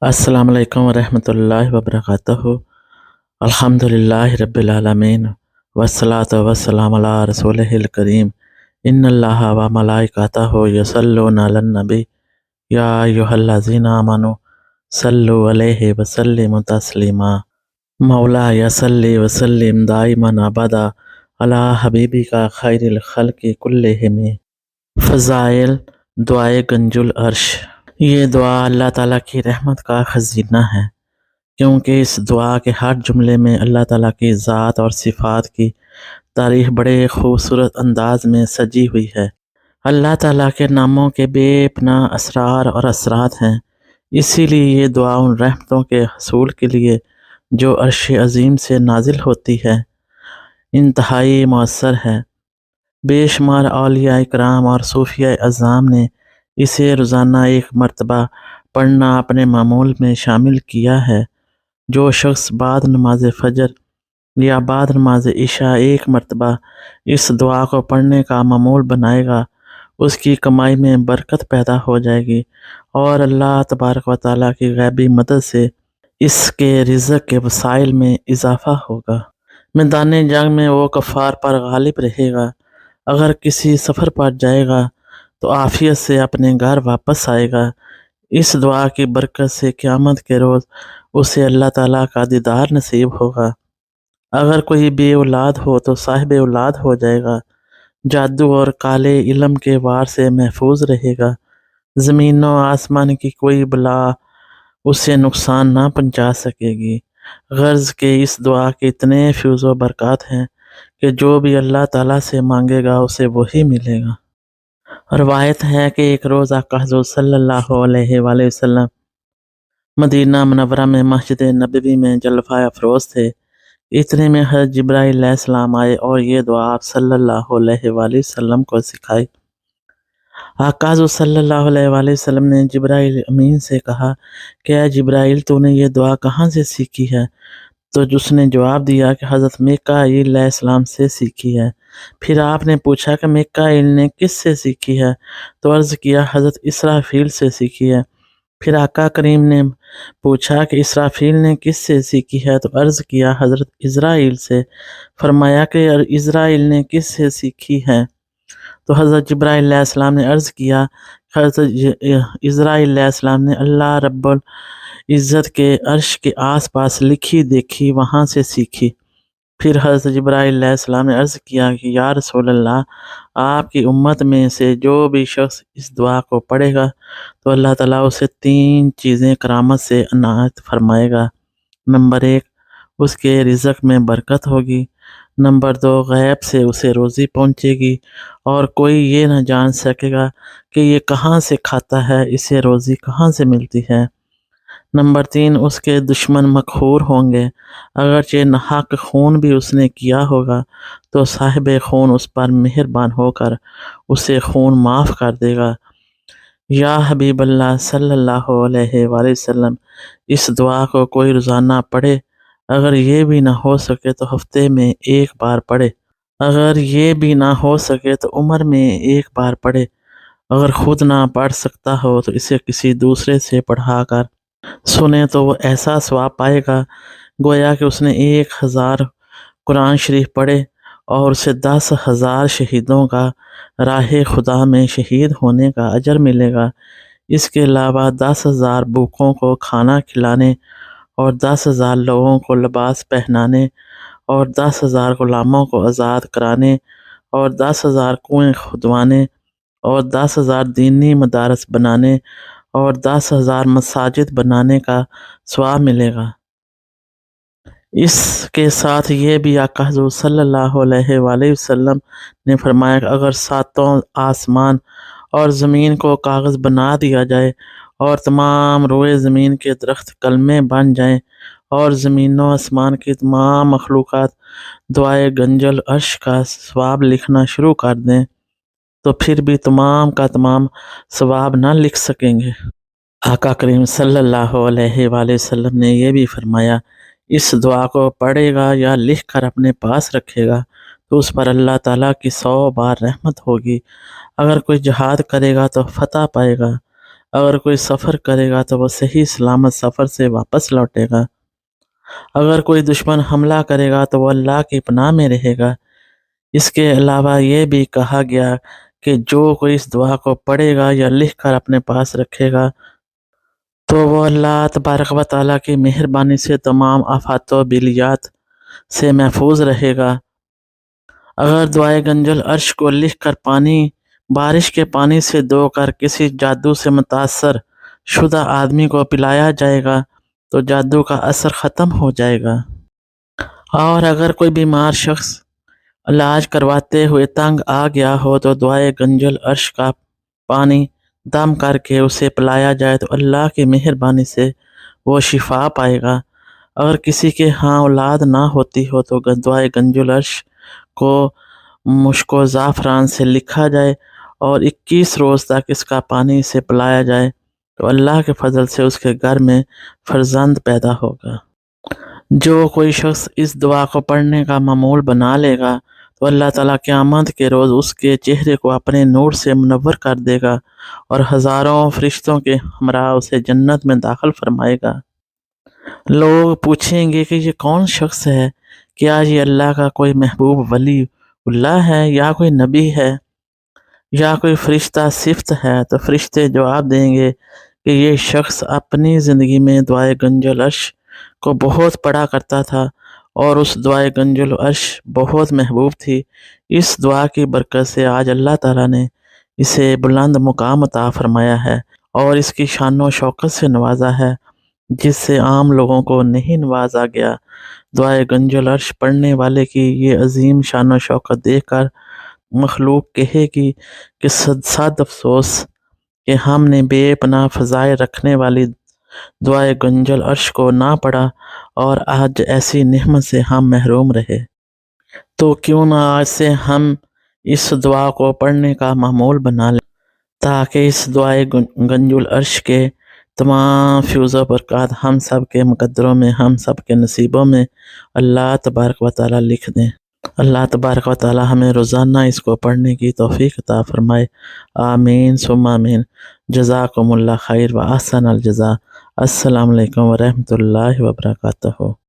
السلام علیکم ورحمۃ اللہ وبرکاتہ۔ الحمدللہ رب العالمین والصلاة والسلام علی رسولہ الکریم۔ ان اللہ و ملائکتہ یصلون علی النبی یا ایھا الذین آمنوا صلوا علیہ وسلموا تسلیما۔ مولا صلی وسلم دائما ابدا علی حبیبک خیر الخلق کلہم۔ فضائل دعائے گنج العرش۔ یہ دعا اللہ تعالیٰ کی رحمت کا خزینہ ہے، کیونکہ اس دعا کے ہر جملے میں اللہ تعالیٰ کی ذات اور صفات کی تعریف بڑے خوبصورت انداز میں سجی ہوئی ہے۔ اللہ تعالیٰ کے ناموں کے بے پناہ اسرار اور اثرات ہیں، اسی لیے یہ دعا ان رحمتوں کے حصول کے لیے جو عرش عظیم سے نازل ہوتی ہے انتہائی مؤثر ہے۔ بے شمار اولیاء کرام اور صوفیاء اعظام نے اسے روزانہ ایک مرتبہ پڑھنا اپنے معمول میں شامل کیا ہے۔ جو شخص بعد نماز فجر یا بعد نماز عشاء ایک مرتبہ اس دعا کو پڑھنے کا معمول بنائے گا، اس کی کمائی میں برکت پیدا ہو جائے گی اور اللہ تبارک و تعالیٰ کی غیبی مدد سے اس کے رزق کے وسائل میں اضافہ ہوگا۔ میدان جنگ میں وہ کفار پر غالب رہے گا۔ اگر کسی سفر پر جائے گا تو عافیت سے اپنے گھر واپس آئے گا۔ اس دعا کی برکت سے قیامت کے روز اسے اللہ تعالیٰ کا دیدار نصیب ہوگا۔ اگر کوئی بے اولاد ہو تو صاحب اولاد ہو جائے گا۔ جادو اور کالے علم کے وار سے محفوظ رہے گا۔ زمین و آسمان کی کوئی بلا اسے نقصان نہ پہنچا سکے گی۔ غرض کہ اس دعا کے اتنے فیض و برکات ہیں کہ جو بھی اللہ تعالیٰ سے مانگے گا اسے وہی ملے گا۔ روایت ہے کہ ایک روز آقا حضور صلی اللہ علیہ وآلہ وسلم مدینہ منورہ میں مسجد نبوی میں جلوہ افروز تھے۔ اتنے میں حضرت جبرائیل علیہ السلام آئے اور یہ دعا آپ صلی اللہ علیہ وآلہ وسلم کو سکھائی۔ آقا حضور صلی اللہ علیہ وآلہ وسلم نے جبرائیل امین سے کہا کہ اے جبرائیل، تو نے یہ دعا کہاں سے سیکھی ہے؟ تو اس نے جواب دیا کہ حضرت میکائیل علیہ السلام سے سیکھی ہے۔ پھر آپ نے پوچھا کہ میکائیل نے کس سے سیکھی ہے؟ تو عرض کیا حضرت اسرافیل سے سیکھی ہے۔ پھر آقا کریم نے پوچھا کہ اسرافیل نے کس سے سیکھی ہے؟ تو عرض کیا حضرت عزرائیل سے۔ فرمایا کہ عزرائیل نے کس سے سیکھی ہے؟ تو حضرت جبرائیل علیہ السلام نے عرض کیا حضرت عزرائیل علیہ السلام نے اللہ رب العزت کے عرش کے آس پاس لکھی دیکھی وہاں سے سیکھی۔ پھر حضرت جبرائیل علیہ السلام نے عرض کیا کہ یا رسول اللہ، آپ کی امت میں سے جو بھی شخص اس دعا کو پڑھے گا تو اللہ تعالیٰ اسے 3 چیزیں کرامت سے عنایت فرمائے گا۔ نمبر 1، اس کے رزق میں برکت ہوگی۔ نمبر 2، غیب سے اسے روزی پہنچے گی اور کوئی یہ نہ جان سکے گا کہ یہ کہاں سے کھاتا ہے، اسے روزی کہاں سے ملتی ہے۔ نمبر 3، اس کے دشمن مقہور ہوں گے۔ اگرچہ ناحق خون بھی اس نے کیا ہوگا تو صاحب خون اس پر مہربان ہو کر اسے خون معاف کر دے گا۔ یا حبیب اللہ صلی اللہ علیہ وآلہ وسلم، اس دعا کو کوئی روزانہ پڑھے، اگر یہ بھی نہ ہو سکے تو ہفتے میں 1 بار پڑھے، اگر یہ بھی نہ ہو سکے تو عمر میں 1 بار پڑھے، اگر خود نہ پڑھ سکتا ہو تو اسے کسی دوسرے سے پڑھا کر سنے تو وہ ایسا ثواب پائے گا گویا کہ اس نے 1000 قرآن شریف پڑھے، اور اسے 10,000 شہیدوں کا راہ خدا میں شہید ہونے کا اجر ملے گا۔ اس کے علاوہ 10,000 بھوکوں کو کھانا کھلانے اور 10,000 لوگوں کو لباس پہنانے اور 10,000 غلاموں کو آزاد کرانے اور 10,000 کنویں کھدوانے اور 10,000 دینی مدارس بنانے اور 10,000 مساجد بنانے کا ثواب ملے گا۔ اس کے ساتھ یہ بھی آقا حضور صلی اللہ علیہ وآلہ وسلم نے فرمایا کہ اگر 7 آسمان اور زمین کو کاغذ بنا دیا جائے اور تمام روئے زمین کے درخت کلمے بن جائیں اور زمین و آسمان کی تمام مخلوقات دعائے گنج العرش کا ثواب لکھنا شروع کر دیں تو پھر بھی تمام کا تمام ثواب نہ لکھ سکیں گے۔ آقا کریم صلی اللہ علیہ وآلہ وسلم نے یہ بھی فرمایا، اس دعا کو پڑھے گا یا لکھ کر اپنے پاس رکھے گا تو اس پر اللہ تعالیٰ کی 100 بار رحمت ہوگی۔ اگر کوئی جہاد کرے گا تو فتح پائے گا، اگر کوئی سفر کرے گا تو وہ صحیح سلامت سفر سے واپس لوٹے گا۔ اگر کوئی دشمن حملہ کرے گا تو وہ اللہ کی پناہ میں رہے گا۔ اس کے علاوہ یہ بھی کہا گیا کہ جو کوئی اس دعا کو پڑھے گا یا لکھ کر اپنے پاس رکھے گا تو وہ اللہ تبارک و تعالیٰ کی مہربانی سے تمام آفات و بلیات سے محفوظ رہے گا۔ اگر دعائے گنج العرش کو لکھ کر بارش کے پانی سے دھو کر کسی جادو سے متاثر شدہ آدمی کو پلایا جائے گا تو جادو کا اثر ختم ہو جائے گا۔ اور اگر کوئی بیمار شخص علاج کرواتے ہوئے تنگ آ گیا ہو تو دعائے گنج العرش کا پانی دم کر کے اسے پلایا جائے تو اللہ کی مہربانی سے وہ شفا پائے گا۔ اگر کسی کے ہاں اولاد نہ ہوتی ہو تو دعائے گنج العرش کو مشک و زعفران سے لکھا جائے اور 21 روز تک اس کا پانی سے پلایا جائے تو اللہ کے فضل سے اس کے گھر میں فرزند پیدا ہوگا۔ جو کوئی شخص اس دعا کو پڑھنے کا معمول بنا لے گا تو اللہ تعالیٰ قیامت کے روز اس کے چہرے کو اپنے نور سے منور کر دے گا اور ہزاروں فرشتوں کے ہمراہ اسے جنت میں داخل فرمائے گا۔ لوگ پوچھیں گے کہ یہ کون شخص ہے؟ کیا یہ اللہ کا کوئی محبوب ولی اللہ ہے یا کوئی نبی ہے یا کوئی فرشتہ صفت ہے؟ تو فرشتے جواب دیں گے کہ یہ شخص اپنی زندگی میں دعائے گنج العرش کو بہت پڑھا کرتا تھا اور اس دعائے گنج العرش بہت محبوب تھی۔ اس دعا کی برکت سے آج اللہ تعالیٰ نے اسے بلند مقام عطا فرمایا ہے اور اس کی شان و شوکت سے نوازا ہے جس سے عام لوگوں کو نہیں نوازا گیا۔ دعائے گنج العرش پڑھنے والے کی یہ عظیم شان و شوکت دیکھ کر مخلوق کہے گی کہ صد افسوس کہ ہم نے بے پناہ فضائل رکھنے والی دعائے گنج العرش کو نہ پڑھا اور آج ایسی نعمت سے ہم محروم رہے۔ تو کیوں نہ آج سے ہم اس دعا کو پڑھنے کا معمول بنا لیں تاکہ اس دعائے گنج العرش کے تمام فیض و برکات ہم سب کے مقدروں میں، ہم سب کے نصیبوں میں اللہ تبارک و تعالیٰ لکھ دیں۔ اللہ تبارک و تعالیٰ ہمیں روزانہ اس کو پڑھنے کی توفیق عطا فرمائے۔ آمین ثم آمین۔ جزاکم اللہ خیر و احسن الجزاء۔ السلام علیکم ورحمۃ اللہ وبرکاتہ۔